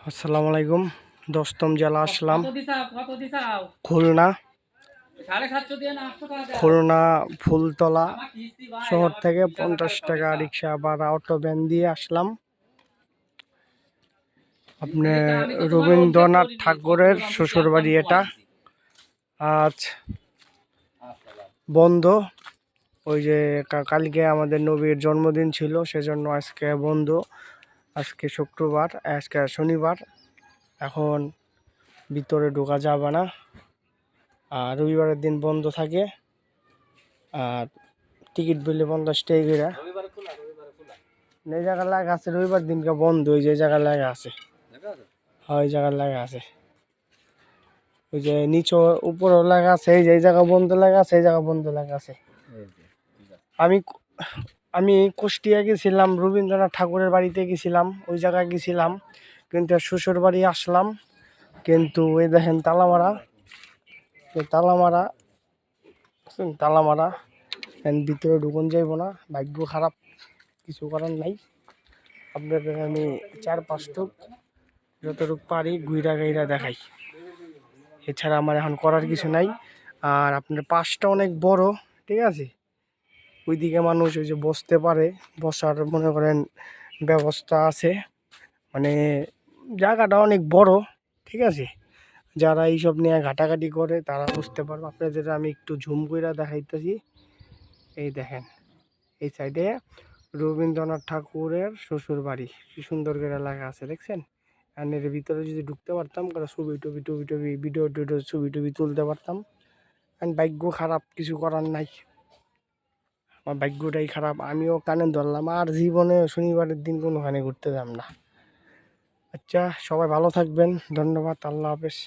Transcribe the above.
আসসালামু আলাইকুম। 10ম জেলা আসলাম খুলনা। খুলনা ফুলতলা শহর থেকে 50 টাকা রিক্সা ভাড়া অটো ভ্যান দিয়ে আসলাম। আপনি রবীন্দ্রনাথ ঠাকুরের শ্বশুরবাড়ি এটা। আজ বন্ধ, ওই যে কালকে আমাদের নবীর জন্মদিন ছিল, সেজন্য আজকে বন্ধ। আজকে শুক্রবার, আজকে শনিবার, এখন ভিতরে ঢোকা যাবে না। আর রবিবারের দিন বন্ধ থাকে। আর টিকিট বিলে 50 টাকা করে। এই জায়গা লাগা আছে রবিবার দিনকে বন্ধ, ওই যে জায়গা লাগা আছে, ওই জায়গা লাগা আছে, ওই যে নিচে উপরে লাগা আছে, এই যে জায়গা বন্ধ লাগা আছে, এই জায়গা বন্ধ লাগা আছে। আমি আমি কুষ্টিয়া গেছিলাম, রবীন্দ্রনাথ ঠাকুরের বাড়িতে গেছিলাম, ওই জায়গায় গেছিলাম, কিন্তু শ্বশুর বাড়ি আসলাম, কিন্তু ওই দেখেন তালামারা, তালামারা তালামারা ভিতরে ঢুকুন যাইব না। ভাগ্য খারাপ, কিছু করার নাই। আপনাদের আমি 4-5 যতটুক পারি ঘুইরা গাইরা দেখাই, এছাড়া আমার এখন করার কিছু নাই। আর আপনার পাশটা অনেক বড়, ঠিক আছে, ওইদিকে মানুষ ওই যে বসতে পারে, বসার মনে করেন ব্যবস্থা আছে, মানে জায়গাটা অনেক বড়, ঠিক আছে। যারা এইসব নিয়ে ঘাটাঘাটি করে তারা বুঝতে পারবে। আপনাদের আমি একটু ঝুম কইরা দেখাইতেছি। এই দেখেন, এই সাইডে রবীন্দ্রনাথ ঠাকুরের শ্বশুর বাড়ি, কি সুন্দর করে লাগা আছে, দেখছেন। আর এর ভিতরে যদি ঢুকতে পারতাম, ছবি টবি ভিডিও টিডিও ছবি টবি তুলতে পারতাম। আর ভাগ্য খারাপ, কিছু করার নাই, আমার ভাগ্যটাই খারাপ। আমিও কানে ধরলাম, আর জীবনে শনিবারের দিন কোনোখানে ঘুরতে যাব না। আচ্ছা, সবাই ভালো থাকবেন, ধন্যবাদ, আল্লাহ হাফেজ।